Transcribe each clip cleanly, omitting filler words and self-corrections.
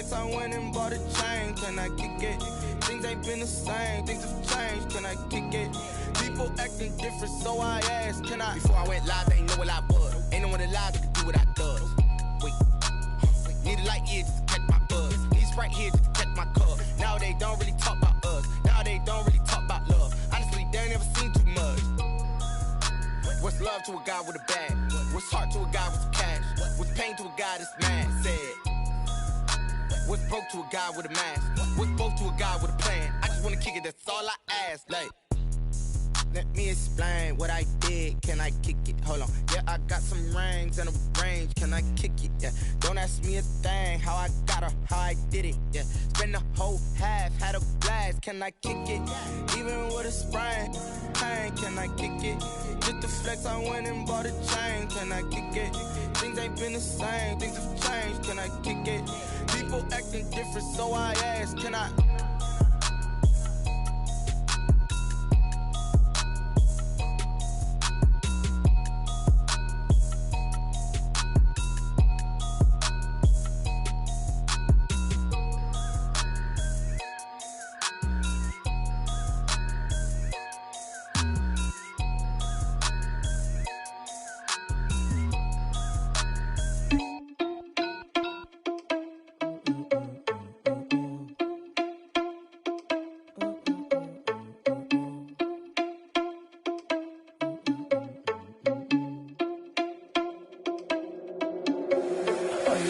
flex, I went and bought a chain. Can I kick it? Things ain't been the same, things have changed. Can I kick it? People acting different, so I asked, can I? Before I went live, they ain't know what I was. Ain't no one alive that could do what I does. Wait, need a light here just to catch my buzz. Need Sprite here just to catch my cup. Now they don't really talk about us. Now they don't really talk about love. Honestly, they ain't never seen too much. What's love to a guy with a bag? What's heart to a guy with some cash? What's pain to a guy that's mad? Said. What's broke to a guy with a mask? What's both to a guy with a plan? I just wanna kick it, that's all I ask. Like, let me explain what I did. Can I kick it? Hold on. Yeah, I got some rings and a range. Can I kick it? Yeah. Don't ask me a thing. How I got her, how I did it. Yeah. Spend the whole half, had a blast. Can I kick it? Even with a sprain, pain. Can I kick it? Just to flex, I went and bought a chain. Can I kick it? Things ain't been the same. Things have changed. Can I kick it? People acting different, so I asked, can I?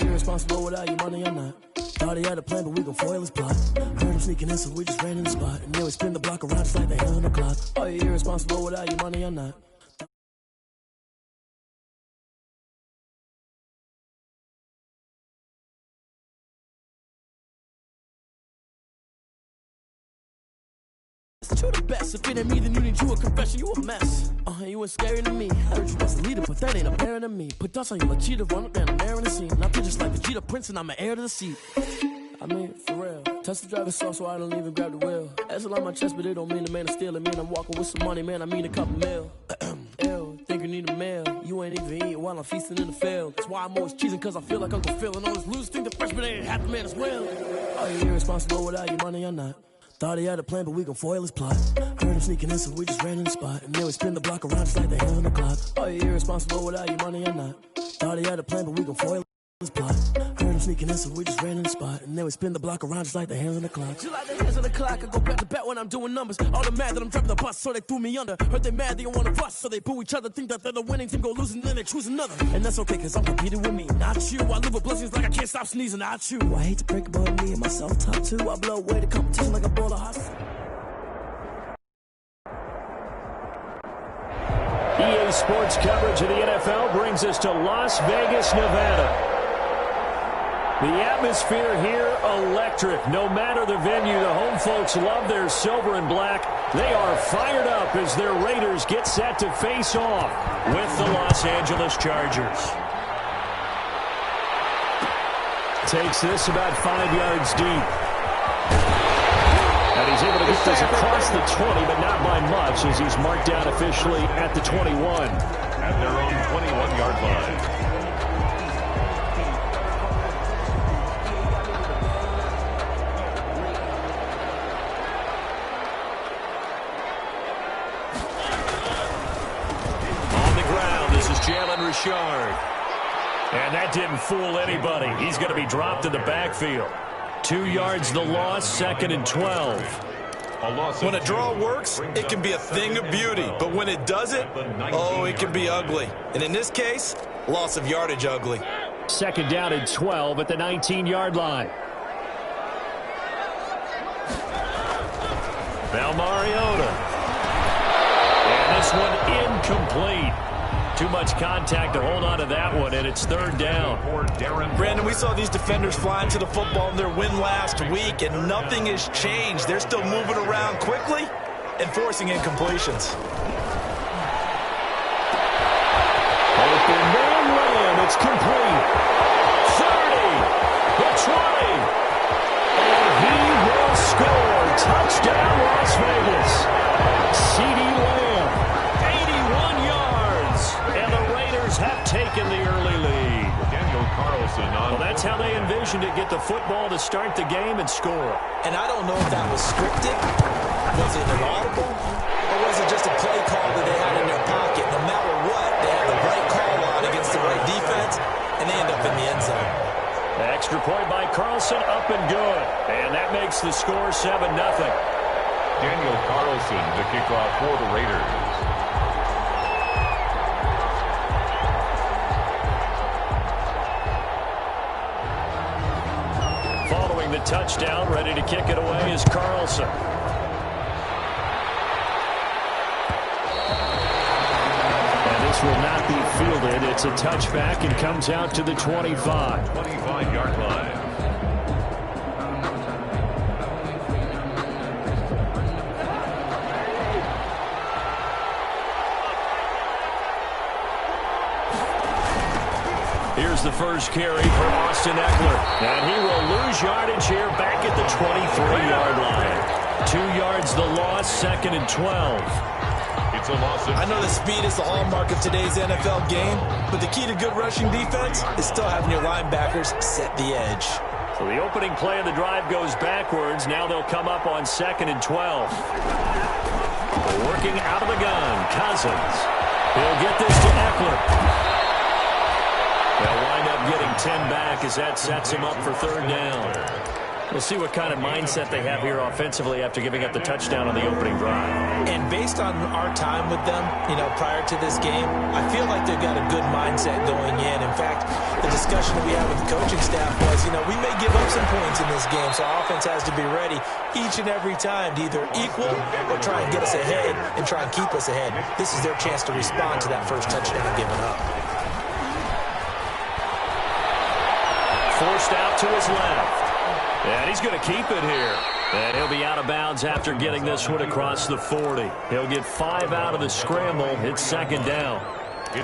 Irresponsible without your money or not. Thought he had a plan, but we gon' foil his plot. Heard him sneaking in, so we just ran in the spot. And then we spin the block around just like the hand on the clock. Are you irresponsible without your money or not? You the best. If it ain't me, then you need you a confession. You a mess. You ain't scary to me. I heard you was a leader, but that ain't apparent to me. Put dust on you like cheetah, run up down the air in the scene. Now just like the Jeter Prince, and I'm an heir to the seat. I mean, for real. Touch the driver's soft, so I don't even grab the wheel. That's a lot on my chest, but it don't mean the man is stealing. Mean I'm walking with some money, man. I mean a couple mil. Ew, think you need a meal. You ain't even eating while I'm feasting in the field. That's why I'm always cheesing, cause I feel like Uncle Phil. And all those losers think the freshman ain't half the man as well. Are you irresponsible without your money or not? Thought he had a plan, but we gon' foil his plot. Heard him sneaking in, so we just ran in the spot. And then we spin the block around just like the hand on the clock. Are you irresponsible without your money or not? Thought he had a plan, but we gon' foil his plot. Heard him sneaking in, so we just ran in the spot. And then we spin the block around just like the hands on the clock. Just like the hands on the clock, I go back to back when I'm doing numbers. All the mad that I'm driving the bus, so they threw me under. Heard they mad, they don't wanna bust, so they boo each other. Think that they're the winning team, go losing, then they choose another. And that's okay, cause I'm competing with me, not you. I live with blessings like I can't stop sneezing, not you. I hate to break about me and my self-talk too. I blow away the competition like a ball of hot. EA Sports coverage of the NFL brings us to Las Vegas, Nevada. The atmosphere here, electric. No matter the venue, the home folks love their silver and black. They are fired up as their Raiders get set to face off with the Los Angeles Chargers. Takes this about 5 yards deep. And he's able to get this across the 20, but not by much, as he's marked down officially at the 21. At their own 21-yard line. On the ground, this is Jalen Richard. And that didn't fool anybody. He's going to be dropped in the backfield. 2 yards the loss, 2nd and 12. When a draw works, it can be a thing of beauty. But when it doesn't, oh, it can be ugly. And in this case, loss of yardage ugly. 2nd down and 12 at the 19-yard line. Now Mariota. And this one incomplete. Too much contact to hold on to that one, and it's 3rd down. Brandon, we saw these defenders flying to the football in their win last week, and nothing has changed. They're still moving around quickly and forcing incompletions. Open man run. It's complete. 30. The 20. And he will score. Touchdown, Las Vegas. C.D. Lamb. 81 yards. And the Raiders have taken the early lead. Daniel Carlson Carlson on. Well, that's how they envisioned it, get the football to start the game and score. And I don't know if that was scripted. Was it an audible? Or was it just a play call that they had in their pocket? No matter what, they had the right call on against the right defense, and they end up in the end zone. Extra point by Carlson, up and good. And that makes the score 7-0. Daniel Carlson to kick off for the Raiders. Following the touchdown, ready to kick it away is Carlson. This will not be fielded. It's a touchback and comes out to the 25. 25-yard line. Here's the first carry for Austin Eckler. And he will lose yardage here back at the 23-yard line. 2 yards the loss, 2nd and 12. I know that speed is the hallmark of today's NFL game, but the key to good rushing defense is still having your linebackers set the edge. So the opening play of the drive goes backwards. Now they'll come up on 2nd and 12. Working out of the gun, Cousins. He'll get this to Eckler. They'll wind up getting 10 back as that sets him up for 3rd down. We'll see what kind of mindset they have here offensively after giving up the touchdown on the opening drive. And based on our time with them, prior to this game, I feel like they've got a good mindset going in. In fact, the discussion that we had with the coaching staff was, we may give up some points in this game, so our offense has to be ready each and every time to either equal or try and get us ahead and try and keep us ahead. This is their chance to respond to that first touchdown given up. Forced out to his left. And he's going to keep it here. And he'll be out of bounds after getting this one across the 40. He'll get 5 out of the scramble. It's 2nd down.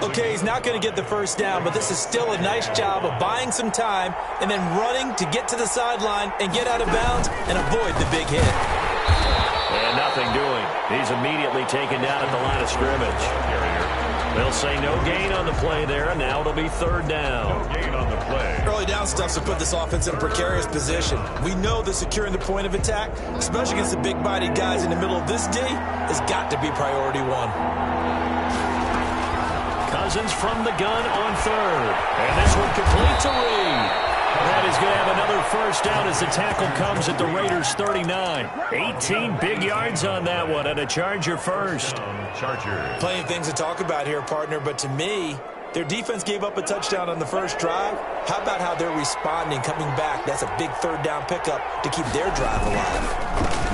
Okay, he's not going to get the first down, but this is still a nice job of buying some time and then running to get to the sideline and get out of bounds and avoid the big hit. And nothing doing. He's immediately taken down at the line of scrimmage. They'll say no gain on the play there, and now it'll be 3rd down. No gain on the play. Early down stuff's to put this offense in a precarious position. We know that securing the point of attack, especially against the big-bodied guys in the middle of this D, has got to be priority 1. Cousins from the gun on 3rd. And this one complete to Reed. That is going to have another first down as the tackle comes at the Raiders' 39. 18 big yards on that one, and a Charger first. Charger. Plenty of things to talk about here, partner, but to me, their defense gave up a touchdown on the first drive. How about how they're responding, coming back? That's a big 3rd down pickup to keep their drive alive.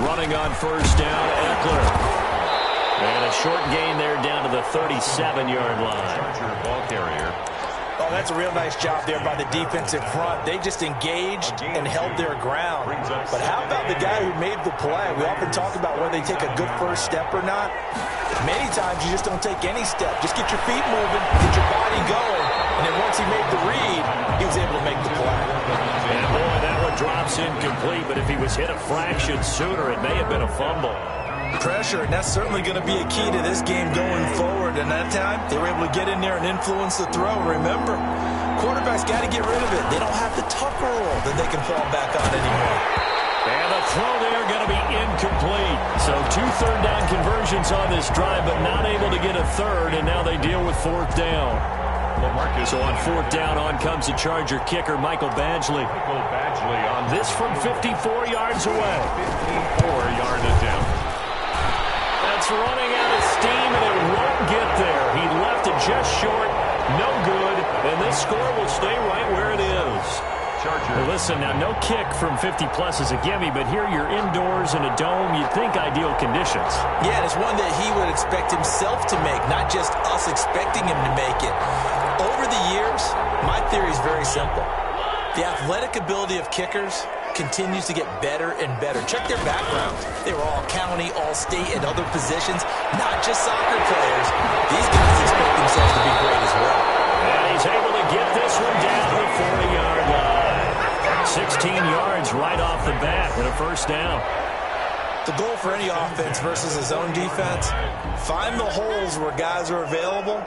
Running on first down, Eckler. And a short gain there down to the 37-yard line. Charger ball carrier. Oh, that's a real nice job there by the defensive front. They just engaged and held their ground. But how about the guy who made the play? We often talk about whether they take a good first step or not. Many times you just don't take any step. Just get your feet moving, get your body going. And then once he made the read, he was able to make the play. And boy, that one drops incomplete. But if he was hit a fraction sooner, it may have been a fumble. Pressure, and that's certainly going to be a key to this game going forward. And that time, they were able to get in there and influence the throw. Remember, quarterbacks got to get rid of it. They don't have the Tucker rule that they can fall back on anymore. And the throw there going to be incomplete. So 2 third-down conversions on this drive, but not able to get a third, and now they deal with 4th down. So on 4th down, on comes the Charger kicker, Michael Badgley. On this from 54 yards away. 54-yard attempt. That's running out of steam, and it won't get there. He left it just short, no good, and this score will stay right where it is. Charger. Well, listen, now no kick from 50-plus is a gimme, but here you're indoors in a dome. You'd think ideal conditions. Yeah, and it's one that he would expect himself to make, not just us expecting him to make it. Over the years, my theory is very simple. The athletic ability of kickers continues to get better and better. Check their backgrounds. They were all county, all state, and other positions, not just soccer players. These guys expect themselves to be great as well. And he's able to get this one down to the 40-yard line. 16 yards right off the bat and a first down. The goal for any offense versus his own defense, find the holes where guys are available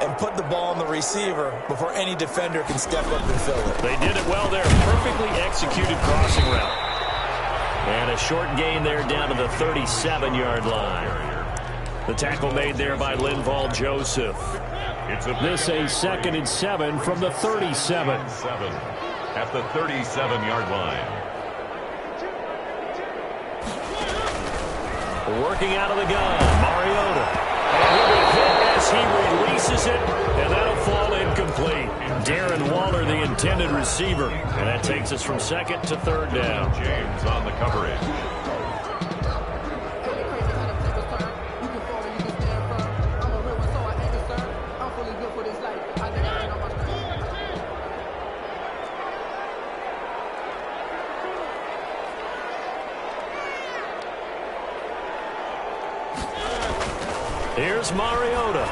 and put the ball on the receiver before any defender can step up and fill it. They did it well there. Perfectly executed crossing route. And a short gain there down to the 37-yard line. The tackle made there by Linval Joseph. This a 2nd and 7 from the 37. At the 37-yard line. Working out of the gun, Mariota. And he'll be hit as he releases it, and that'll fall incomplete. Darren Waller, the intended receiver. And that takes us from 2nd to 3rd down. James on the coverage. Here's Mariota.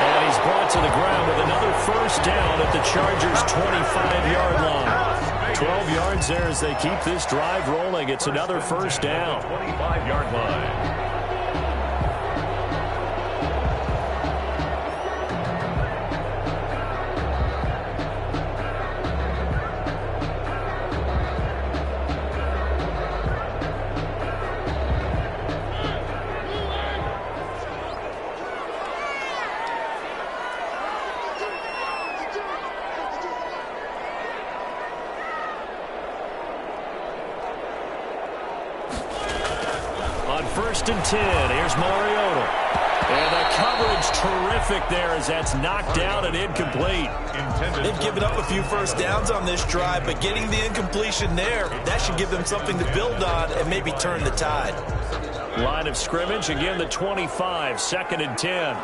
And he's brought to the ground with another first down at the Chargers' 25-yard line. 12 yards there as they keep this drive rolling. It's another first down. 25-yard line. First and 10. Here's Mariota. And the coverage terrific there as that's knocked down and incomplete. They've given up a few first downs on this drive, but getting the incompletion there, that should give them something to build on and maybe turn the tide. Line of scrimmage, again the 25, 2nd and 10.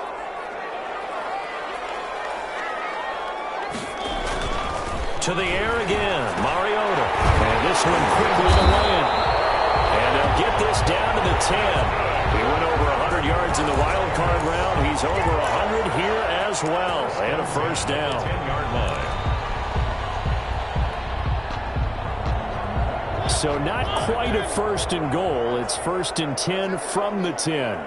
To the air again, Mariota. And this one quickly to land. And they'll get this down to the 10. He went over 100 yards in the wild card round. He's over 100 here as well. And a first down. 10-yard line. So not quite a 1st and goal. It's 1st and 10 from the 10.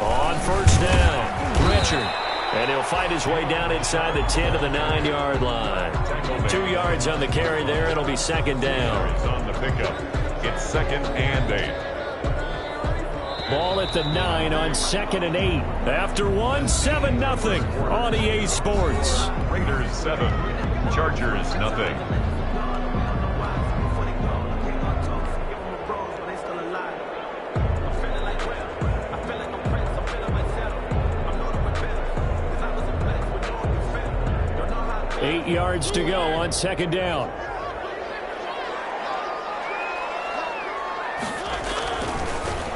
On first down, Richard. And he'll fight his way down inside the 10 to the 9-yard line. 2 yards on the carry there. It'll be 2nd down. On the pickup. It's 2nd and 8. Ball at the 9 on 2nd and 8. After 7-0 on EA Sports. Raiders 7. Chargers nothing. Eight yards to go on 2nd down.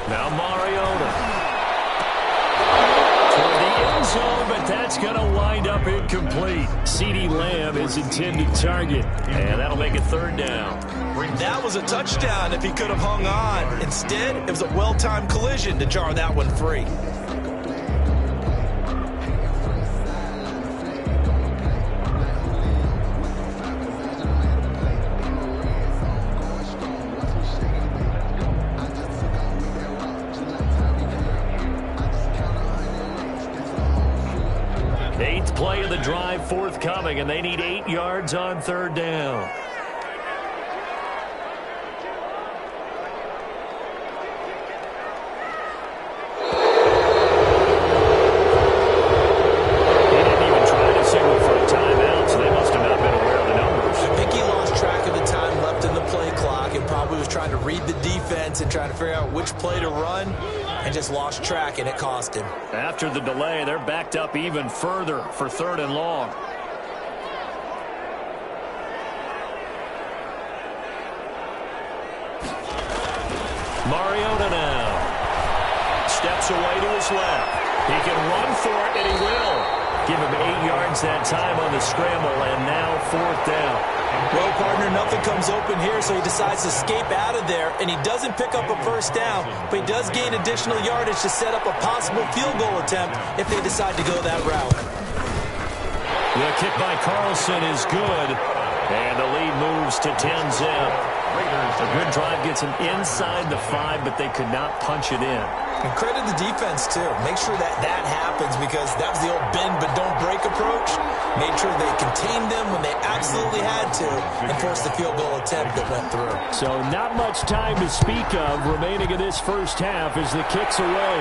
Now Mariota. Toward the end zone, but that's going to wind up incomplete. CeeDee Lamb is intended target, and that'll make it 3rd down. That was a touchdown if he could have hung on. Instead, it was a well-timed collision to jar that one free. Play of the drive forthcoming, and they need 8 yards on 3rd down. He didn't even try to signal for a timeout, so they must have not been aware of the numbers. I think he lost track of the time left in the play clock and probably was trying to read the defense and trying to figure out which play to run. And just lost track, and it cost him. After the delay, they're backed up even further for 3rd and long. Mariota now. Steps away to his left. He can run for it, and he will. Give him 8 yards that time on the scramble, and now 4th down. Well, partner, nothing comes open here, so he decides to escape out of there, and he doesn't pick up a first down, but he does gain additional yardage to set up a possible field goal attempt if they decide to go that route. The kick by Carlson is good, And the lead moves to 10-zip. A good drive gets them inside the 5, but they could not punch it in. And credit the defense, too. Make sure that happens, because that was the old bend but don't break approach. Made sure they contained them when they absolutely had to and forced the field goal attempt that went through. So not much time to speak of remaining in this first half as the kick's away.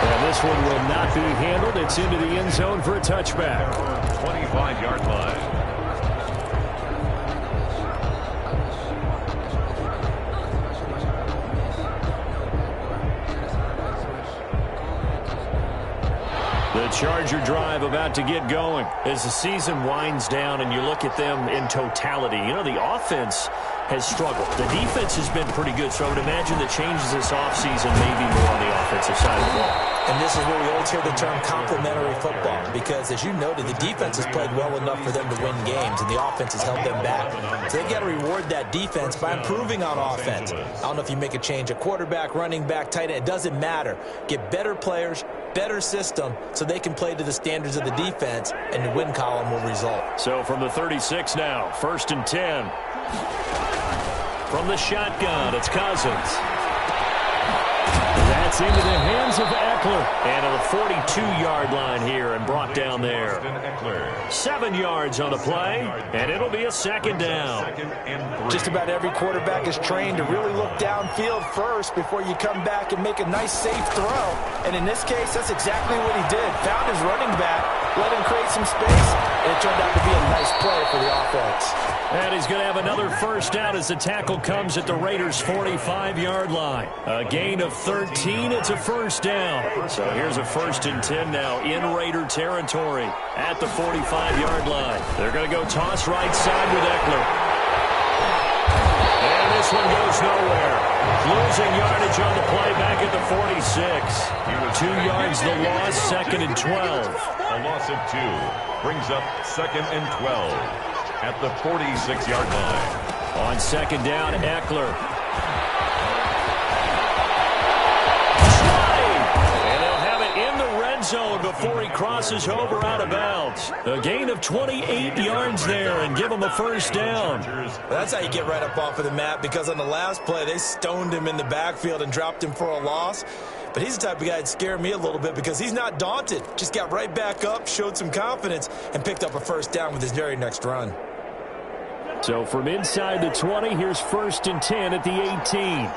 And this one will not be handled. It's into the end zone for a touchback. 25-yard line. The Charger drive about to get going. As the season winds down and you look at them in totality, you know, the offense has struggled. The defense has been pretty good, so I would imagine the changes this offseason may be more on the offensive side of the ball. And this is where we always hear the term complementary football, because, as you noted, the defense has played well enough for them to win games, and the offense has held them back. So they've got to reward that defense by improving on offense. I don't know if you make a change at quarterback, running back, tight end. It doesn't matter. Get better players, better system, so they can play to the standards of the defense, and the win column will result. So from the 36 now, 1st and 10. From the shotgun, it's Cousins. That's into the hands of Eckler. And to the 42-yard line here and brought down there. 7 yards on the play, and it'll be a 2nd down. Just about every quarterback is trained to really look downfield first before you come back and make a nice, safe throw. And in this case, that's exactly what he did. Found his running back, let him create some space, and it turned out to be a nice play for the offense. And he's going to have another first down as the tackle comes at the Raiders' 45-yard line. A gain of 13. It's a first down. So here's a 1st and 10 now in Raider territory at the 45-yard line. They're going to go toss right side with Eckler. And this one goes nowhere. Losing yardage on the play back at the 46. 2 yards the loss, 2nd and 12. A loss of 2 brings up 2nd and 12 at the 46-yard line. On 2nd down, Eckler. And they'll have it in the red zone before he crosses over out of bounds. A gain of 28 yards there and give him a first down. That's how you get right up off of the mat, because on the last play, they stoned him in the backfield and dropped him for a loss. But he's the type of guy that scared me a little bit, because he's not daunted. Just got right back up, showed some confidence, and picked up a first down with his very next run. So from inside the 20, here's 1st and 10 at the 18.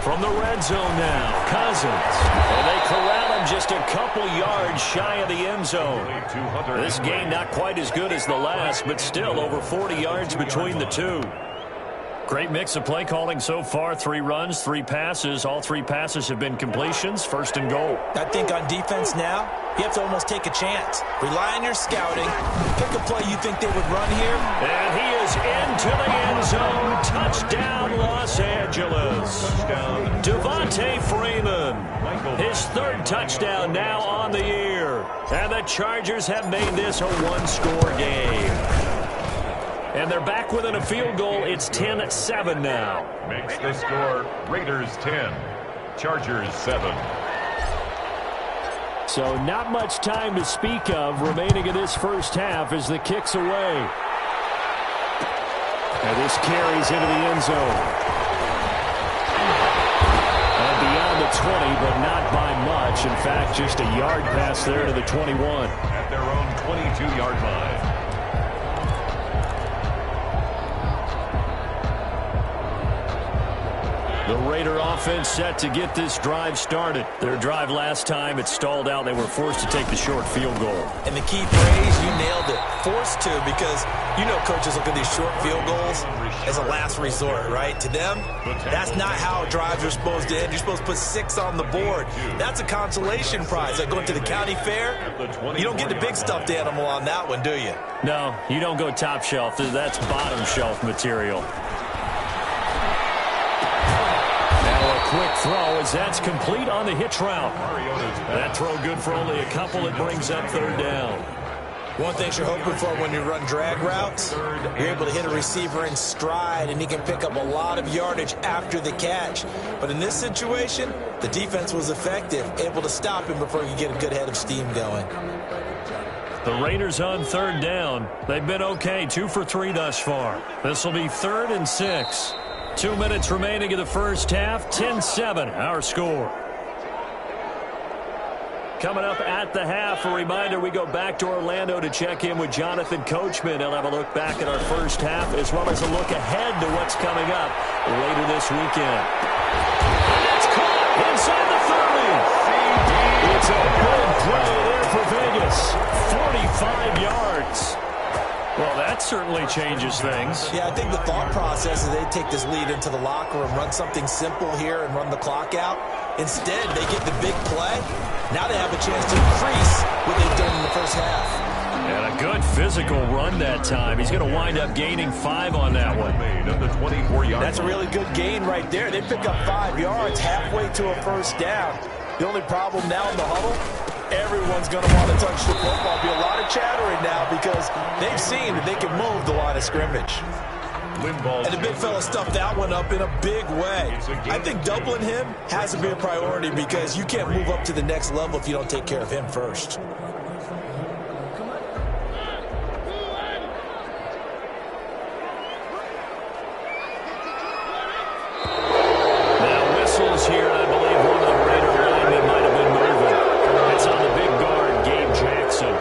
From the red zone now, Cousins. And they corral him just a couple yards shy of the end zone. This game not quite as good as the last, but still over 40 yards between the two. Great mix of play calling so far. 3 runs, 3 passes. All 3 passes have been completions. 1st and goal. I think on defense now, you have to almost take a chance. Rely on your scouting. Pick a play you think they would run here. And he is into the end zone. Touchdown, Los Angeles. Devontae Freeman. His 3rd touchdown now on the year. And the Chargers have made this a 1-score game. And they're back within a field goal. It's 10-7 now. Makes the score Raiders 10, Chargers 7. So not much time to speak of remaining in this first half as the kick's away. And this carries into the end zone. And beyond the 20, but not by much. In fact, just a yard pass there to the 21. At their own 22-yard line. The Raider offense set to get this drive started. Their drive last time, it stalled out. They were forced to take the short field goal. And the key phrase, you nailed it, forced to, because you know coaches look at these short field goals as a last resort, right? To them, that's not how drives are supposed to end. You're supposed to put 6 on the board. That's a consolation prize. Like going to the county fair, you don't get the big stuffed animal on that one, do you? No, you don't go top shelf. That's bottom shelf material. Quick throw as that's complete on the hitch route. That throw good for only a couple. It brings up 3rd down. One thing you're hoping for when you run drag routes, you're able to hit a receiver in stride, and he can pick up a lot of yardage after the catch. But in this situation, the defense was effective, able to stop him before he could get a good head of steam going. The Raiders on third down. They've been okay, 2 for 3 thus far. This will be 3rd and 6. 2 minutes remaining in the first half, 10-7 our score. Coming up at the half, a reminder, we go back to Orlando to check in with Jonathan Coachman. He'll have a look back at our first half as well as a look ahead to what's coming up later this weekend. And it's caught inside the 30. It's a big play there for Vegas. 45 yards. Well, that certainly changes things. Yeah, I think the thought process is they take this lead into the locker room, run something simple here and run the clock out. Instead, they get the big play. Now they have a chance to increase what they've done in the first half. And a good physical run that time. He's going to wind up gaining 5 on that one. That's a really good gain right there. They pick up 5 yards halfway to a first down. The only problem now in the huddle, everyone's going to want to touch the football. Be a lot of chattering now because they've seen that they can move the line of scrimmage. And the big fella stuffed that one up in a big way. I think doubling him has to be a priority because you can't move up to the next level if you don't take care of him first. Now whistles here, I believe one of the Raider linemen might have been moving. It's on the big guard, Gabe Jackson.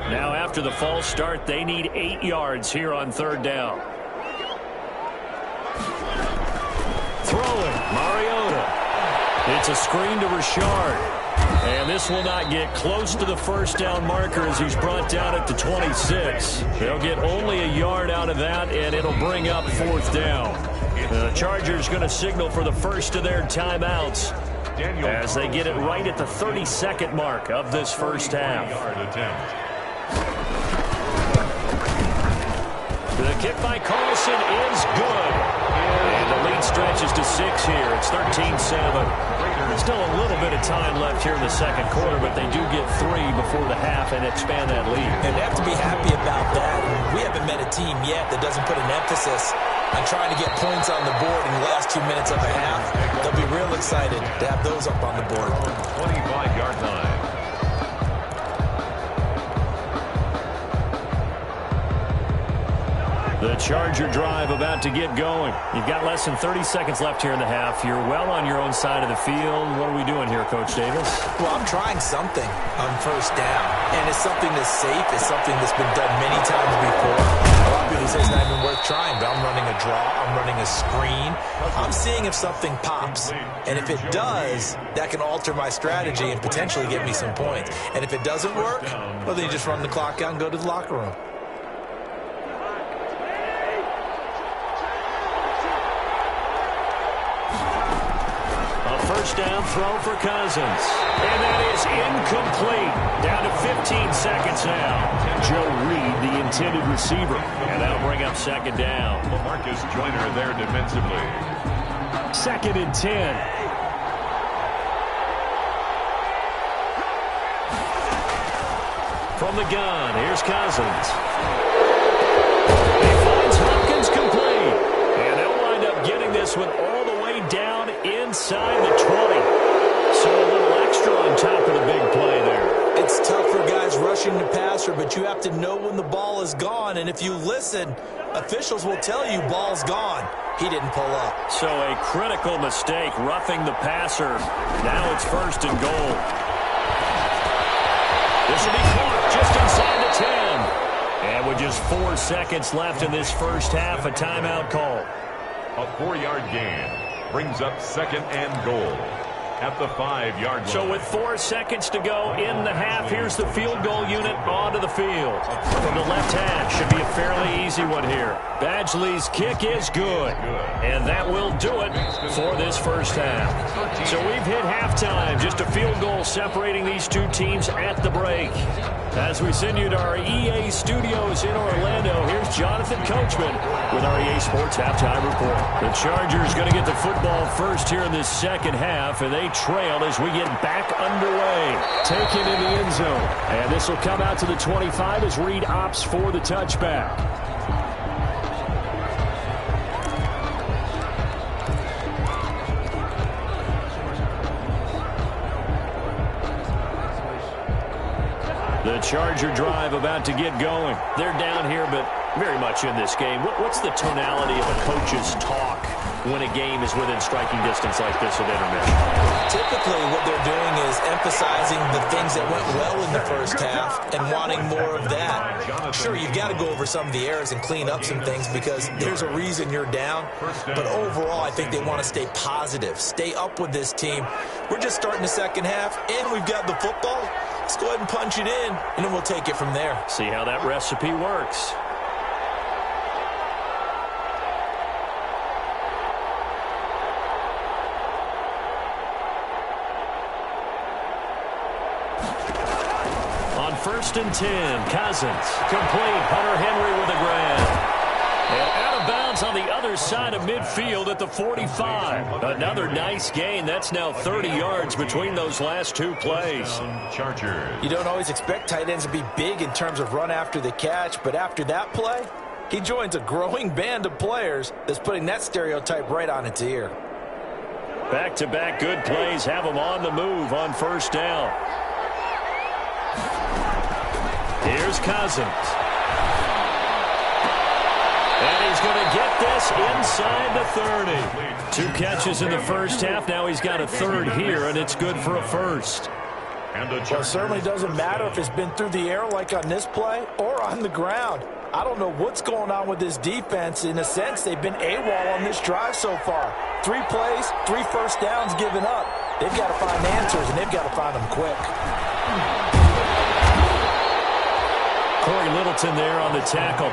Now after the false start, they need 8 yards here on third down. Throwing, Mariota. It's a screen to Richard. And this will not get close to the first down marker as he's brought down at the 26. They'll get only a yard out of that, and it'll bring up 4th down. The Chargers going to signal for the first of their timeouts as they get it right at the 32nd mark of this first half. The kick by Carlson is good. And the lead stretches to 6 here. It's 13-7. Still a little bit of time left here in the second quarter, but they do get 3 before the half and expand that lead. And they have to be happy about that. We haven't met a team yet that doesn't put an emphasis on trying to get points on the board in the last 2 minutes of a half. They'll be real excited to have those up on the board. 25-yard line. The Charger drive about to get going. You've got less than 30 seconds left here in the half. You're well on your own side of the field. What are we doing here, Coach Davis? Well, I'm trying something on first down. And it's something that's safe. It's something that's been done many times before. A lot of people say it's not even worth trying, but I'm running a draw. I'm running a screen. I'm seeing if something pops. And if it does, that can alter my strategy and potentially get me some points. And if it doesn't work, well, then you just run the clock out and go to the locker room. First down throw for Cousins. And that is incomplete. Down to 15 seconds now. Joe Reed, the intended receiver. And that'll bring up second down. Marcus Joyner there defensively. 2nd and 10. From the gun, here's Cousins. He finds Hopkins complete. And they'll wind up getting this one all the way down inside the 20. So a little extra on top of the big play there. It's tough for guys rushing the passer, but you have to know when the ball is gone. And if you listen, officials will tell you ball's gone. He didn't pull up. So a critical mistake, roughing the passer. Now it's 1st and goal. This will be caught just inside the 10. And with just 4 seconds left in this first half, a timeout call. A 4-yard gain brings up 2nd and goal. at the 5-yard line. So with 4 seconds to go in the half, here's the field goal unit onto the field. From the left hash, should be a fairly easy one here. Badgley's kick is good. And that will do it for this first half. So we've hit halftime. Just a field goal separating these two teams at the break. As we send you to our EA studios in Orlando, here's Jonathan Coachman with our EA Sports Halftime Report. The Chargers going to get the football first here in this second half, and they trail as we get back underway. Taken in the end zone. And this will come out to the 25 as Reed opts for the touchback. The Charger drive about to get going. They're down here, but very much in this game. What's the tonality of a coach's talk when a game is within striking distance like this at intermission? Typically, what they're doing is emphasizing the things that went well in the first half and wanting more of that. Sure, you've got to go over some of the errors and clean up some things because there's a reason you're down. But overall, I think they want to stay positive, stay up with this team. We're just starting the second half, and we've got the football. Let's go ahead and punch it in, and then we'll take it from there. See how that recipe works. On 1st and 10, Cousins. Complete. Hunter Henry with a grab. And out of bounds on the other side of midfield at the 45. Another nice gain. That's now 30 yards between those last two plays. Chargers. You don't always expect tight ends to be big in terms of run after the catch, but after that play, he joins a growing band of players that's putting that stereotype right on its ear. Back-to-back good plays have him on the move on first down. Here's Cousins. And he's going to get this inside the 30. 2 catches in the first half. Now he's got a third here, and it's good for a first. Well, it certainly doesn't matter if it's been through the air like on this play or on the ground. I don't know what's going on with this defense. In a sense, they've been AWOL on this drive so far. 3 plays, 3 first downs given up. They've got to find answers, and they've got to find them quick. Corey Littleton there on the tackle.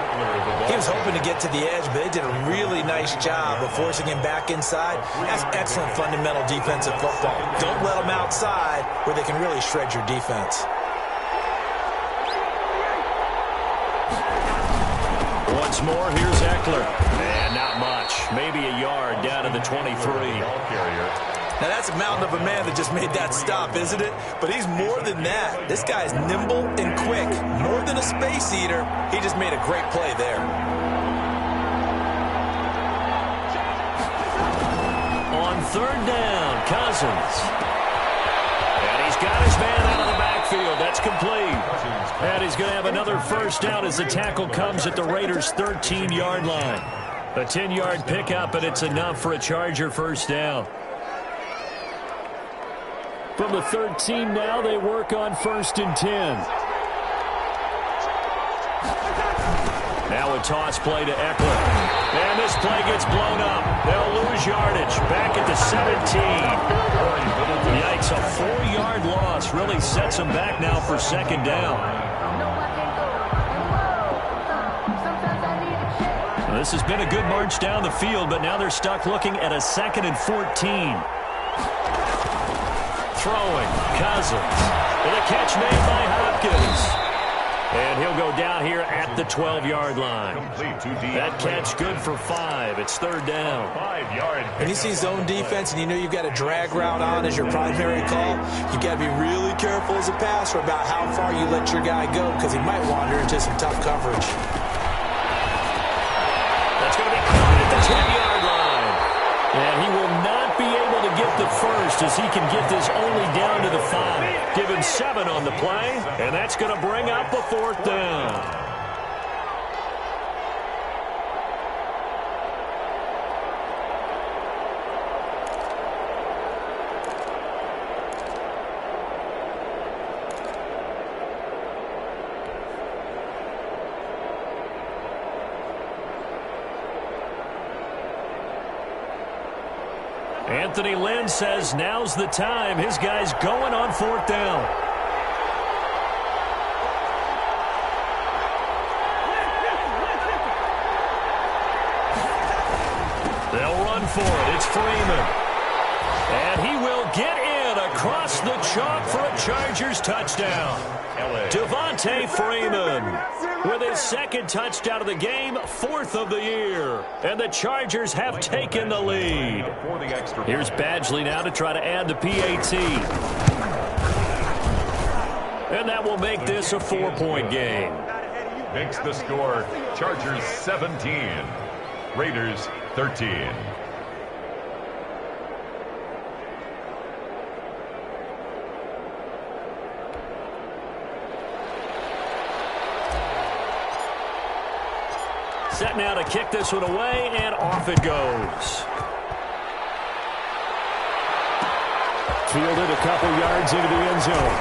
He was hoping to get to the edge, but they did a really nice job of forcing him back inside. That's excellent fundamental defensive football. Don't let them outside where they can really shred your defense. Once more, here's Eckler. And not much. Maybe a yard down to the 23. Now, that's a mountain of a man that just made that stop, isn't it? But he's more than that. This guy's nimble and quick. More than a space eater, he just made a great play there. On 3rd down, Cousins. And he's got his man out of the backfield. That's complete. And he's going to have another first down as the tackle comes at the Raiders' 13-yard line. A 10-yard pickup, and it's enough for a Charger first down. From the 13 now, they work on 1st and 10. Now a toss play to Eckler. And this play gets blown up. They'll lose yardage. Back at the 17. Yikes, a 4-yard loss really sets them back now for 2nd down. Well, this has been a good march down the field, but now they're stuck looking at a 2nd and 14. Throwing, Cousins, with a catch made by Hopkins. And he'll go down here at the 12-yard line. That catch good for 5. It's 3rd down. 5 yards. When you see zone defense and you know you've got a drag route on as your primary call, you've got to be really careful as a passer about how far you let your guy go because he might wander into some tough coverage. That's going to be caught at the 10-yard line. And he will not be able to get the first as he can get this only down to the 5. Give him 7 on the play, and that's going to bring up a 4th down. Anthony Lynn says now's the time. His guy's going on 4th down. They'll run for it. It's Freeman. And he will get in across the chalk for a Chargers touchdown. Devontae Freeman with his 2nd touchdown of the game, 4th of the year. And the Chargers have taken the lead. Here's Badgley now to try to add the PAT. And that will make this a 4-point game. Makes the score Chargers 17, Raiders 13. Set now to kick this one away, and off it goes. Fielded a couple yards into the end zone.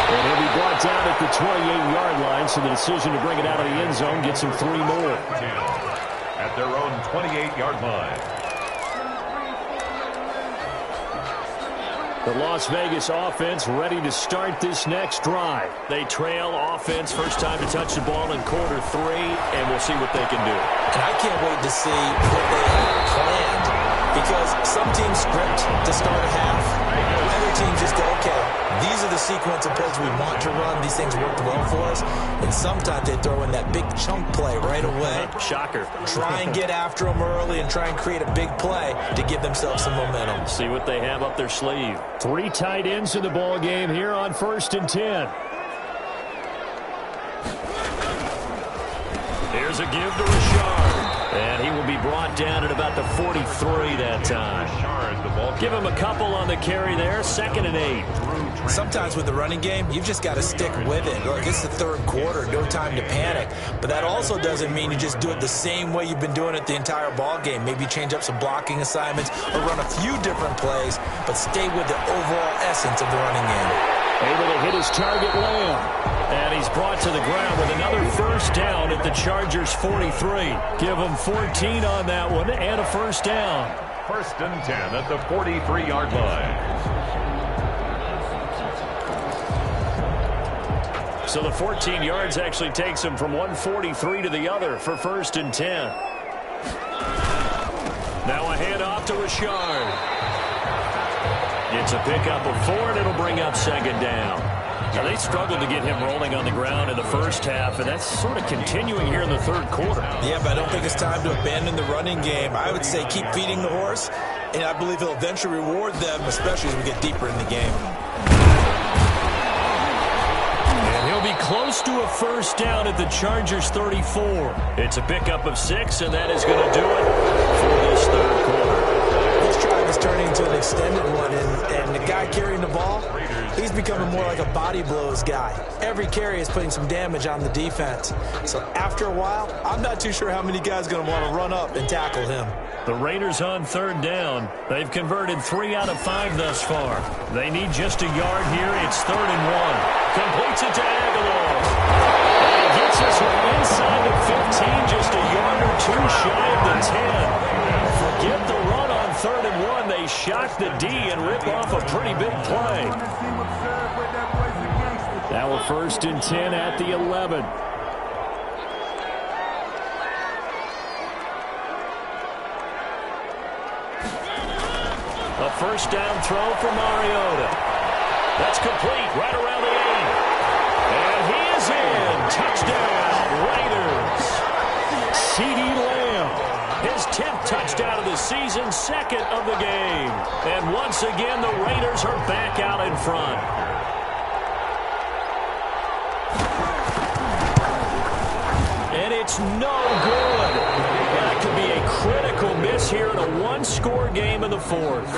And he'll be brought down at the 28-yard line, so the decision to bring it out of the end zone gets him 3 more. At their own 28-yard line. The Las Vegas offense ready to start this next drive. They trail offense, first time to touch the ball in quarter 3, and we'll see what they can do. And I can't wait to see what they have planned, because some teams script to start a half. Other teams just go, okay, these are the sequence of plays we want to run. These things worked well for us. And sometimes they throw in that big chunk play right away. Shocker. Try and get after them early and try and create a big play to give themselves some momentum. See what they have up their sleeve. 3 tight ends in the ball game here on 1st and 10. Here's a give to Richard. And he will be brought down at about the 43 that time. Give him a couple on the carry there. 2nd and 8. Sometimes with the running game, you've just got to stick with it. Look, it's the 3rd quarter, no time to panic. But that also doesn't mean you just do it the same way you've been doing it the entire ball game. Maybe change up some blocking assignments or run a few different plays, but stay with the overall essence of the running game. Able to hit his target, Lamb. And he's brought to the ground with another 1st down at the Chargers 43. Give him 14 on that one and a 1st down. 1st and 10 at the 43-yard line. So the 14 yards actually takes him from 143 to the other for 1st and 10. Now a handoff to Richard. It's a pickup of 4, and it'll bring up 2nd down. Now, they struggled to get him rolling on the ground in the first half, and that's sort of continuing here in the 3rd quarter. Yeah, but I don't think it's time to abandon the running game. I would say keep feeding the horse, and I believe he'll eventually reward them, especially as we get deeper in the game. And he'll be close to a 1st down at the Chargers 34. It's a pickup of 6, and that is going to do it for this 3rd quarter. This drive is turning into an extended one, and the guy carrying the ball, he's becoming more like a body blows guy. Every carry is putting some damage on the defense. So after a while, I'm not too sure how many guys are going to want to run up and tackle him. The Raiders on 3rd down. They've converted 3 out of 5 thus far. They need just a yard here. It's 3rd and 1. Completes it to Aguilar. And he gets this one inside the 15, just a yard or 2 shy of the 10. Forget the run on 3rd and 1. They shock the D and rip off a pretty big play. Now a 1st and 10 at the 11. A 1st down throw for Mariota. That's complete right around the 8. And he is in. Touchdown, Raiders. CeeDee Lamb. His 10th touchdown of the season, 2nd of the game. And once again, the Raiders are back out in front. And it's no good. That could be a critical miss here in a 1-score game in the 4th.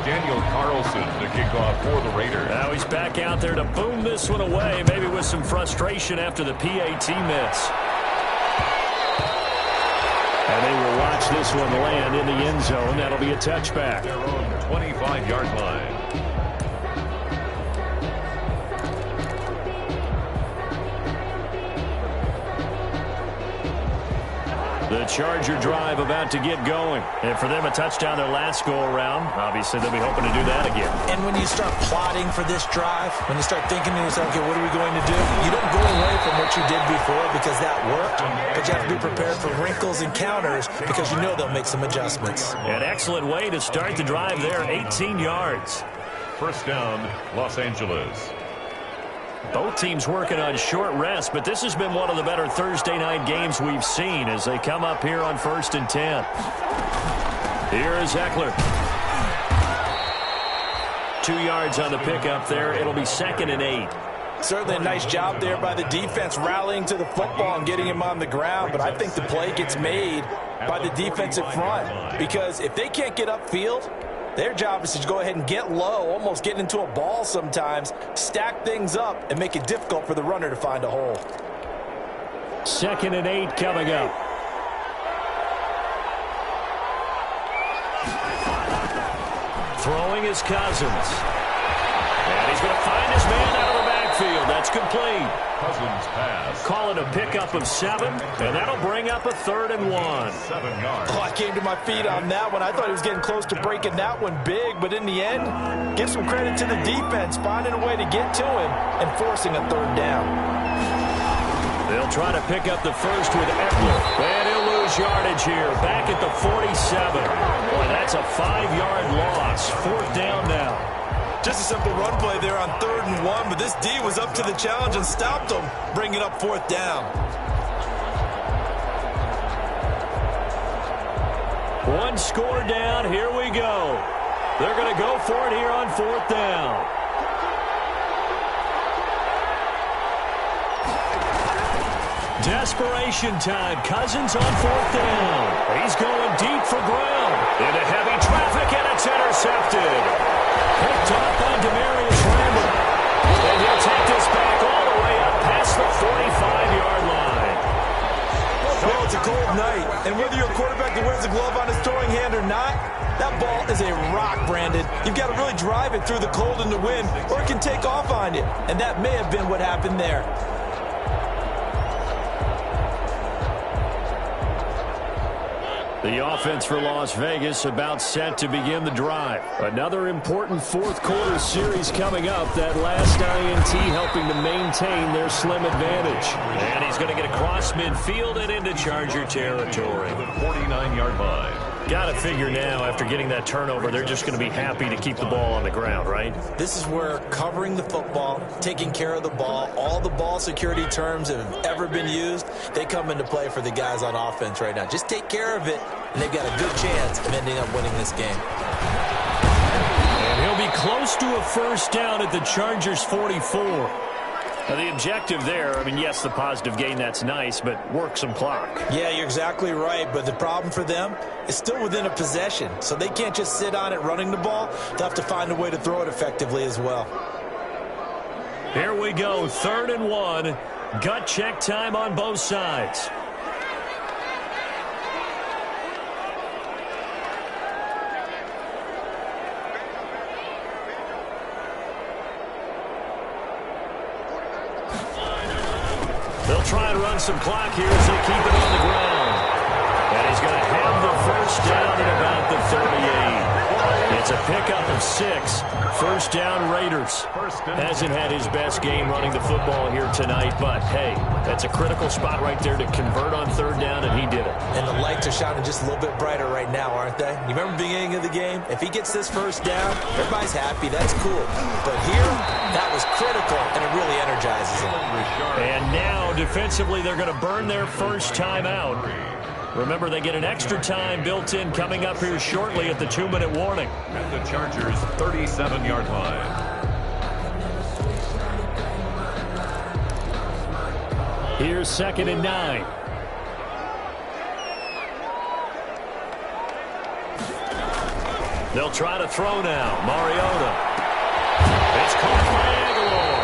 Daniel Carlson to kick off for the Raiders. Now he's back out there to boom this one away, maybe with some frustration after the PAT miss. And they will watch this one land in the end zone. That'll be a touchback. Their own 25-yard line. The Charger drive about to get going. And for them, a touchdown their last go-around. Obviously, they'll be hoping to do that again. And when you start plotting for this drive, when you start thinking to yourself, okay, what are we going to do? You don't go away from what you did before because that worked, but you have to be prepared for wrinkles and counters because you know they'll make some adjustments. An excellent way to start the drive there, 18 yards. First down, Los Angeles. Both teams working on short rest, but this has been one of the better Thursday night games we've seen as they come up here on 1st and 10. Here is Eckler. 2 yards on the pickup there. It'll be 2nd and 8. Certainly a nice job there by the defense rallying to the football and getting him on the ground, but I think the play gets made by the defensive front because if they can't get upfield, their job is to go ahead and get low, almost get into a ball sometimes, stack things up, and make it difficult for the runner to find a hole. 2nd and 8 coming up. Throwing is Cousins. And he's going to find his man out of the backfield. That's complete. Cousins pass. Call it a pickup of 7, and that'll bring up a 3rd and 1. 7 yards. Oh, I came to my feet on that one. I thought he was getting close to breaking that one big, but in the end, give some credit to the defense, finding a way to get to him and forcing a 3rd down. They'll try to pick up the first with Eckler. And he'll lose yardage here. Back at the 47. Boy, that's a 5-yard loss. 4th down now. Just a simple run play there on 3rd and 1, but this D was up to the challenge and stopped him, bringing up 4th down. One score down. Here we go. They're going to go for it here on 4th down. Desperation time. Cousins on 4th down. He's going deep for ground. Into heavy traffic, and it's intercepted. Picked up by Demarius Randall. And he'll take this back all the way up past the 45-yard line. Well, it's a cold night, and whether you're a quarterback that wears a glove on his throwing hand or not, that ball is a rock, Brandon. You've got to really drive it through the cold and the wind, or it can take off on you. And that may have been what happened there. The offense for Las Vegas about set to begin the drive. Another important 4th quarter series coming up. That last INT helping to maintain their slim advantage. And he's going to get across midfield and into Charger territory. 49-yard line. Got to figure now, after getting that turnover, they're just going to be happy to keep the ball on the ground, right? This is where covering the football, taking care of the ball, all the ball security terms that have ever been used, they come into play for the guys on offense right now. Just take care of it, and they've got a good chance of ending up winning this game. And he'll be close to a 1st down at the Chargers' 44. Now, the objective there, I mean, yes, the positive gain, that's nice, but work some clock. Yeah, you're exactly right, but the problem for them is still within a possession, so they can't just sit on it running the ball. They'll have to find a way to throw it effectively as well. Here we go, 3rd and 1. Gut check time on both sides. They'll try and run some clock here as they keep it on the ground. And he's going to have the 1st down at about the 38. It's a pickup of 6. 1st down Raiders. Hasn't had his best game running the football here tonight, but hey, that's a critical spot right there to convert on 3rd down, and he did it. And the lights are shining just a little bit brighter right now, aren't they? You remember the beginning of the game? If he gets this 1st down, everybody's happy. That's cool. But here, that was critical, and it really energizes him. And now, defensively, they're going to burn their first time out. Remember, they get an extra time built in coming up here shortly at the 2-minute warning. At the Chargers' 37-yard line. Here's 2nd and 9. They'll try to throw now. Mariota. It's caught by Aguilar.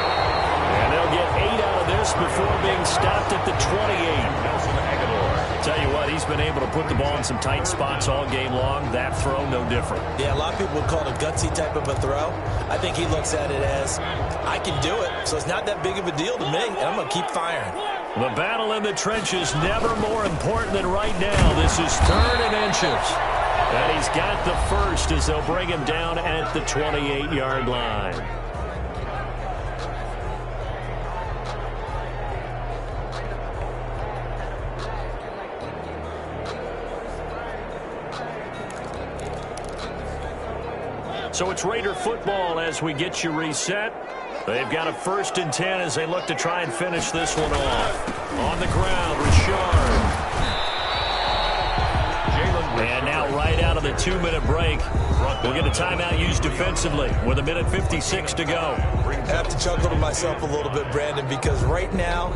And they'll get 8 out of this before being stopped at the 28. Nelson Aguilar. Tell you what, he's been able to put the ball in some tight spots all game long. That throw, no different. Yeah, a lot of people would call it a gutsy type of a throw. I think he looks at it as, I can do it, so it's not that big of a deal to me, and I'm going to keep firing. The battle in the trenches never more important than right now. This is 3rd and inches. And he's got the first as they'll bring him down at the 28-yard line. So it's Raider football as we get you reset. They've got a 1st and 10 as they look to try and finish this one off. On the ground, Richard. And now right out of the 2-minute break, we'll get a timeout used defensively with 1:56 to go. I have to chuckle to myself a little bit, Brandon, because right now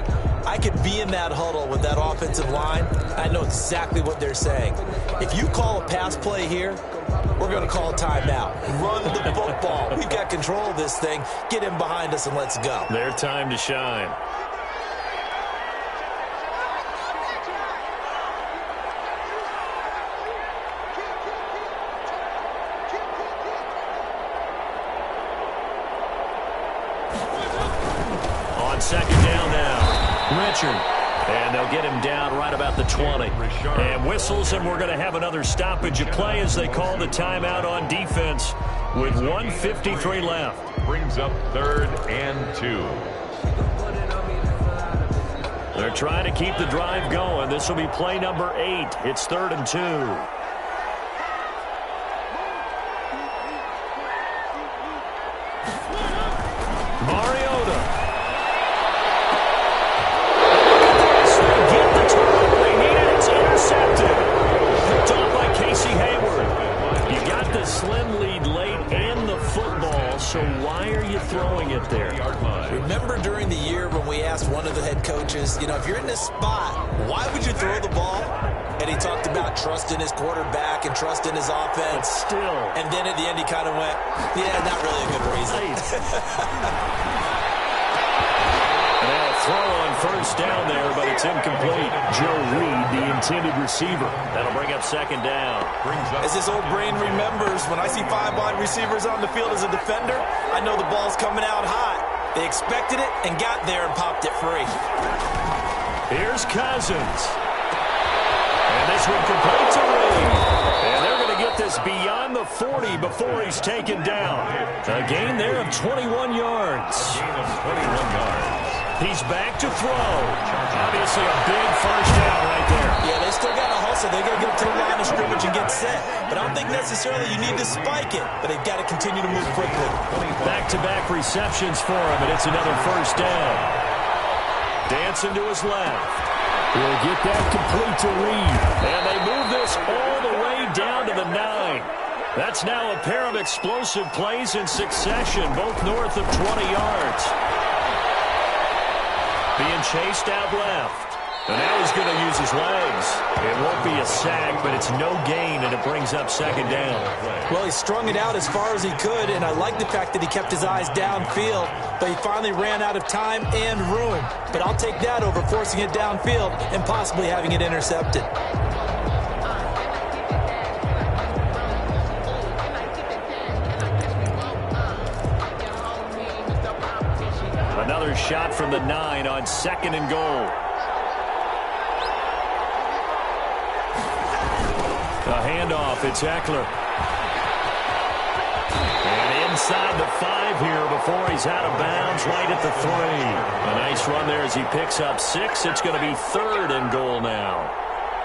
I could be in that huddle with that offensive line. I know exactly what they're saying. If you call a pass play here, we're going to call a timeout. Run the football. We've got control of this thing. Get him behind us and let's go. Their time to shine. On 2nd down now, Richard. And they'll get him down right about the 20. And whistles, and we're going to have another stoppage of play as they call the timeout on defense with 1:53 left. Brings up 3rd and 2. They're trying to keep the drive going. This will be play number 8. It's 3rd and 2. So why are you throwing it there? Remember during the year when we asked one of the head coaches, if you're in this spot, why would you throw the ball? And he talked about trust in his quarterback and trust in his offense. But still. And then at the end he kind of went, yeah, not really a good reason. Now throw on 1st down there, but it's incomplete. Joe Reed, the intended receiver. That'll bring up 2nd down. As this old brain remembers, when I see 5 wide receivers on the field as a defender, I know the ball's coming out hot. They expected it and got there and popped it free. Here's Cousins. And this one complete to Reed. And they're going to get this beyond the 40 before he's taken down. A gain there of 21 yards. A gain of 21 yards. He's back to throw. Obviously a big 1st down right there. Yeah, they still got to hustle. They got to get to the line of scrimmage and get set. But I don't think necessarily you need to spike it. But they've got to continue to move quickly. Back-to-back receptions for him, and it's another 1st down. Dancing to his left. He'll get that complete to Reed. And they move this all the way down to the 9. That's now a pair of explosive plays in succession, both north of 20 yards. Being chased out left. And now he's going to use his legs. It won't be a sack, but it's no gain, and it brings up 2nd down. Well, he strung it out as far as he could, and I like the fact that he kept his eyes downfield, but he finally ran out of time and room. But I'll take that over forcing it downfield and possibly having it intercepted. Another shot from the 9 on 2nd and goal. A handoff, it's Eckler. And inside the 5 here before he's out of bounds right at the 3. A nice run there as he picks up 6. It's going to be 3rd and goal now.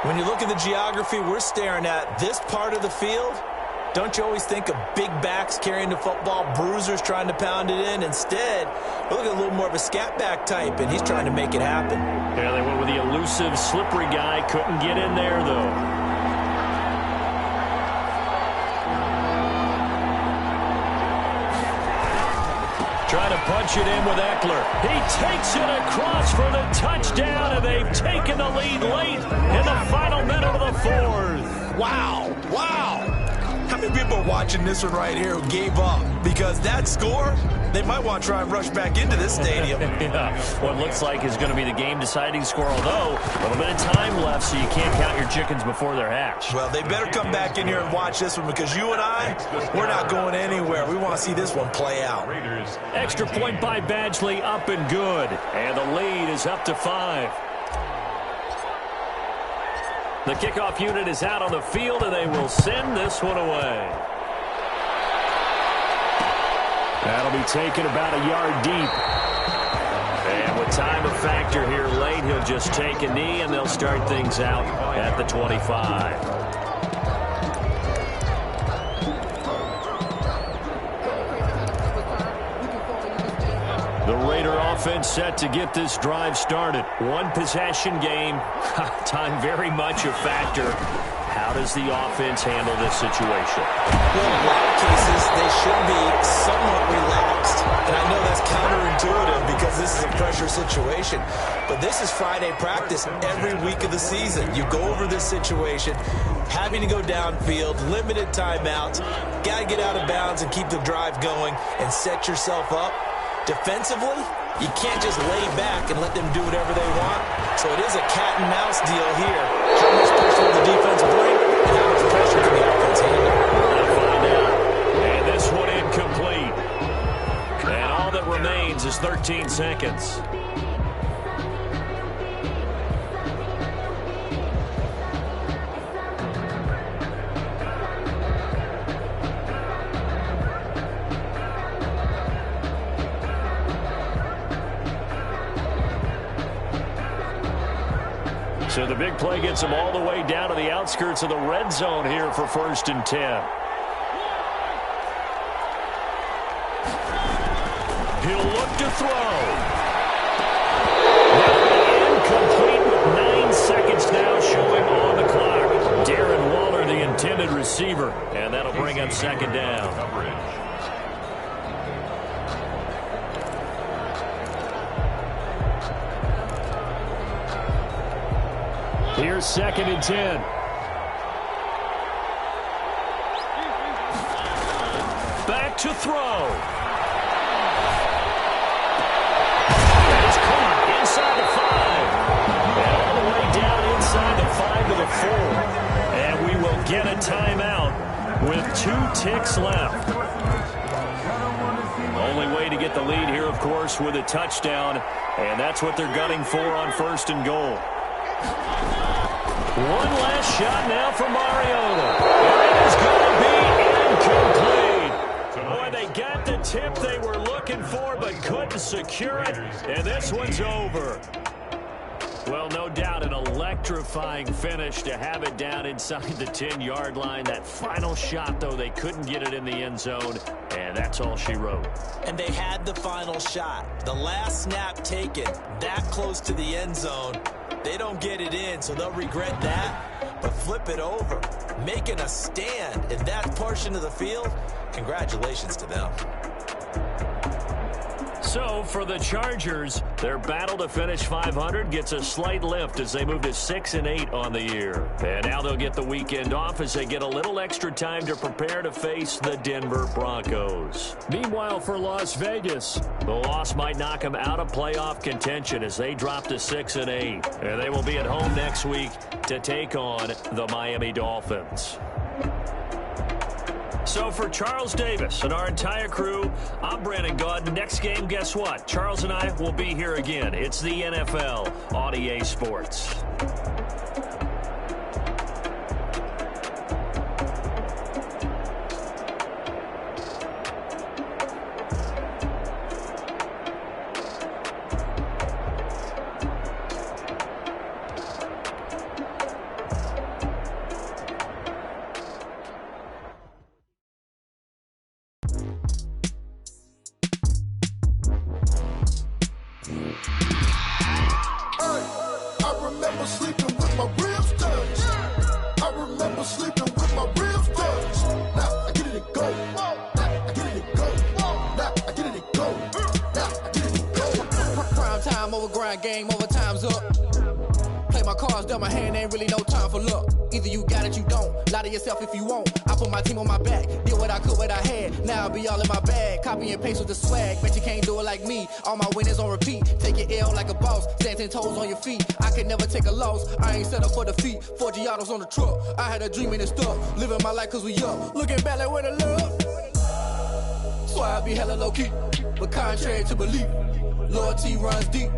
When you look at the geography we're staring at, this part of the field, don't you always think of big backs carrying the football, bruisers trying to pound it in? Instead, we look at a little more of a scat back type, and he's trying to make it happen. Yeah, they went with the elusive, slippery guy. Couldn't get in there, though. Trying to punch it in with Eckler. He takes it across for the touchdown, and they've taken the lead late in the final minute of the 4th. Wow. Wow. People are watching this one right here who gave up because that score, they might want to try and rush back into this stadium. Yeah, what looks like is going to be the game-deciding score, although a little bit of time left, so you can't count your chickens before they're hatched. Well, they better come back in here and watch this one because you and I, we're not going anywhere. We want to see this one play out. Extra point by Badgley, up and good. And the lead is up to 5. The kickoff unit is out on the field, and they will send this one away. That'll be taken about a yard deep. And with time a factor here late, he'll just take a knee, and they'll start things out at the 25. The Raider offense set to get this drive started. One possession game. Time very much a factor. How does the offense handle this situation? Well, in a lot of cases, they should be somewhat relaxed. And I know that's counterintuitive because this is a pressure situation. But this is Friday practice every week of the season. You go over this situation, having to go downfield, limited timeouts, got to get out of bounds and keep the drive going and set yourself up. Defensively, you can't just lay back and let them do whatever they want. So it is a cat and mouse deal here. How much pressure will the defense bring, and how much pressure can the offense handle? We'll find out. And this one incomplete. And all that remains is 13 seconds. So the big play gets him all the way down to the outskirts of the red zone here for 1st and 10. He'll look to throw. Incomplete with 9 seconds now showing on the clock. Darren Waller, the intended receiver, and that'll bring up 2nd down. Here's 2nd and 10. Back to throw. It's caught inside the 5. And all the way down inside the 5 to the 4. And we will get a timeout with 2 ticks left. Only way to get the lead here, of course, with a touchdown. And that's what they're gunning for on 1st and goal. One last shot now for Mariota. It is going to be incomplete. Boy, they got the tip they were looking for but couldn't secure it. And this one's over. Well, no doubt an electrifying finish to have it down inside the 10-yard line. That final shot, though, they couldn't get it in the end zone. And that's all she wrote. And they had the final shot. The last snap taken that close to the end zone. They don't get it in, so they'll regret that. But flip it over, making a stand in that portion of the field, congratulations to them. So for the Chargers, their battle to finish 500 gets a slight lift as they move to 6-8 on the year. And now they'll get the weekend off as they get a little extra time to prepare to face the Denver Broncos. Meanwhile, for Las Vegas, the loss might knock them out of playoff contention as they drop to 6-8. And they will be at home next week to take on the Miami Dolphins. So for Charles Davis and our entire crew, I'm Brandon Gaudin. Next game, guess what? Charles and I will be here again. It's the NFL on EA Sports. my cards dealt my hand, ain't really no time for luck. Either you got it, you don't. Lie to yourself if you won't. I put my team on my back, did what I could, what I had. Now I'll be all in my bag, copy and paste with the swag. Bet you can't do it like me. All my winners on repeat. Take your L like a boss, stand 10 toes on your feet. I could never take a loss. I ain't set up for defeat. 4 Giottos on the truck. I had a dream and it's stuck. Living my life cause we up. Looking back like where the love. So I be hella low key, but contrary to belief, loyalty runs deep.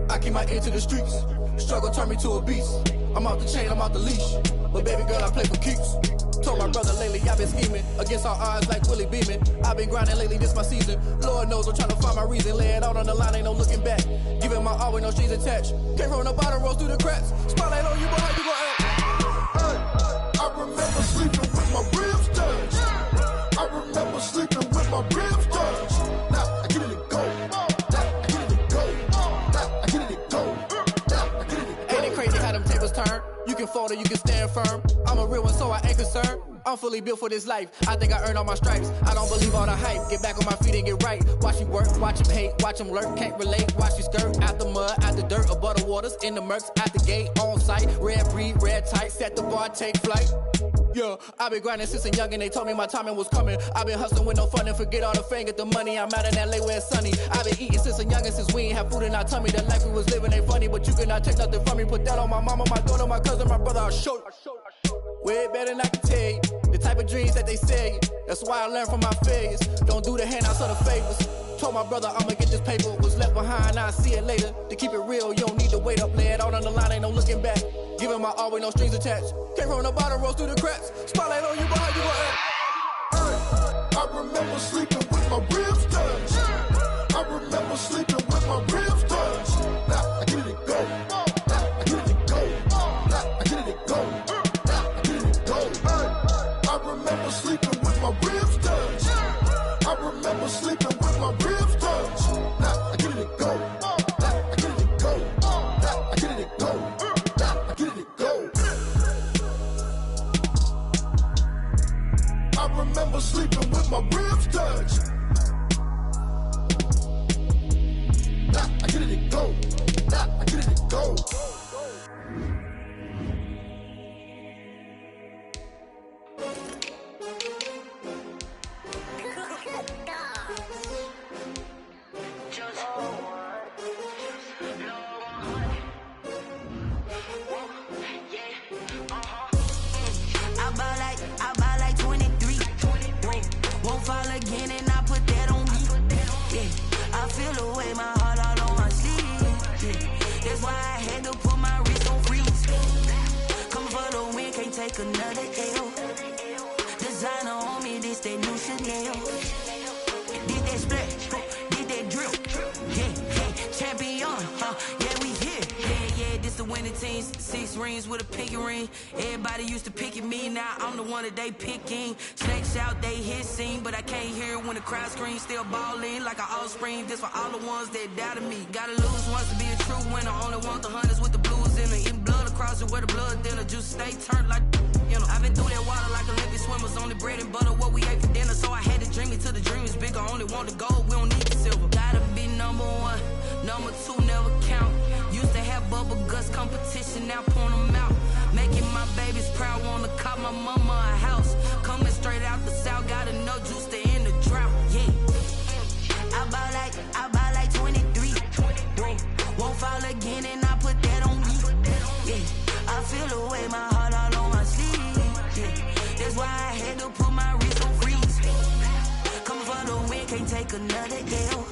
I keep my ear to the streets. Struggle turned me to a beast. I'm off the chain, I'm off the leash. But baby girl, I play for keeps. Told my brother lately, I've been scheming against all odds like Willie Beeman. I've been grinding lately, this my season. Lord knows I'm trying to find my reason. Lay it out on the line, ain't no looking back. Giving my all with no strings attached. Came from the bottom, rose through the cracks. Spotlight on you, boy, how you gon' act? I remember sleeping with my ribs touched. I remember sleeping with my ribs touched. Now I get it to go. Now I get it to go. Now I get it to go. Now I get it to go. Ain't it crazy how them tables turn? You can fold or you can stand firm. I'm a real one, so I ain't concerned. I'm fully built for this life. I think I earned all my stripes. I don't believe all the hype. Get back on my feet and get right. Watch me work, watch him hate, watch him lurk. Can't relate, watch me skirt. Out the mud, out the dirt, above the waters, in the murks, out the gate, on site. Red breed, red tight, set the bar, take flight. Yeah, I been grinding since a young and they told me my timing was coming. I been hustling with no fun and forget all the fame, get the money. I'm out in LA where it's sunny. I been eating since a young and since we ain't have food in our tummy. The life we was living ain't funny, but you cannot take nothing from me. Put that on my mama, my daughter, my cousin, my brother, I'll show you. Way better than I can tell you. The type of dreams that they sell you. That's why I learned from my failures. Don't do the handouts or the favors. Told my brother I'ma get this paper. Was left behind, I'll see it later. To keep it real, you don't need to wait up. Lay it out on the line, ain't no looking back. Giving my all with no strings attached. Came from the bottom, rose through the cracks. Spotlight on you, boy, how you gon' act? I remember sleeping with my ribs touched. I remember sleeping with my ribs touched. Now I get it to go. Now I get it to go. Now I get it to go. Now I get it to go. I remember sleeping with my ribs touched. I remember sleeping with my ribs touched. Now I get it to go. Now I get it to go. Now I get it to go. Now I get it to go. I remember sleeping with my ribs touched. Now I get it to go. Now I get it to go. I buy like 23. Won't fall again and I put that on me. Yeah, I feel the way my heart all on my sleeve. Yeah, that's why I had to put my wrist on freeze. Come for the win, can't take another L. Designer on me, this that new Chanel. Did that splash, did that drill. Yeah, champion, yeah, we here. Yeah, this the winning team. 6 rings with a pinky ring. Everybody used to pick at me, now I'm the one that they picking. Snakes out, they hit scene, but I can't hear it when the crowd screams. Still balling like an offspring. This for all the ones that doubted me. Gotta lose once to be a true winner. Only want the hunters with the blues in it. Eating blood across it where the blood dinner. Juice stay turned like, you know. I've been through that water like Olympic swimmers. Only bread and butter, what we ate for dinner. So I had to dream it till the dream is bigger. Only want the gold, we don't need the silver. Gotta be number 1, number 2 never count. Used to have bubble guts competition, now point them out. Making my babies proud, wanna cop my mama a house. Coming straight out the south, got enough juice to end the drought. Yeah, I buy like 23. Won't fall again and I put that on me. Yeah, I feel the way my heart all on my sleeve. Yeah, that's why I had to put my wrist on freeze. Coming for the win, can't take another L.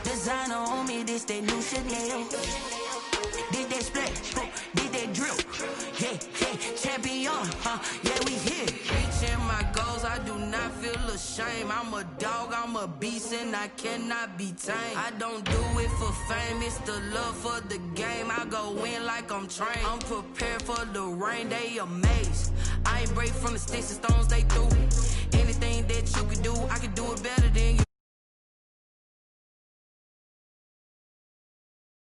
Designer on me, this that new Chanel. Did that splash, did that drill. Yeah, champion, yeah, we here. Reaching my goals, I do not feel ashamed. I'm a dog, I'm a beast, and I cannot be tamed. I don't do it for fame, it's the love for the game. I go in like I'm trained. I'm prepared for the rain, they amazed. I ain't break from the sticks and stones they threw. Anything that you can do, I can do it better than you.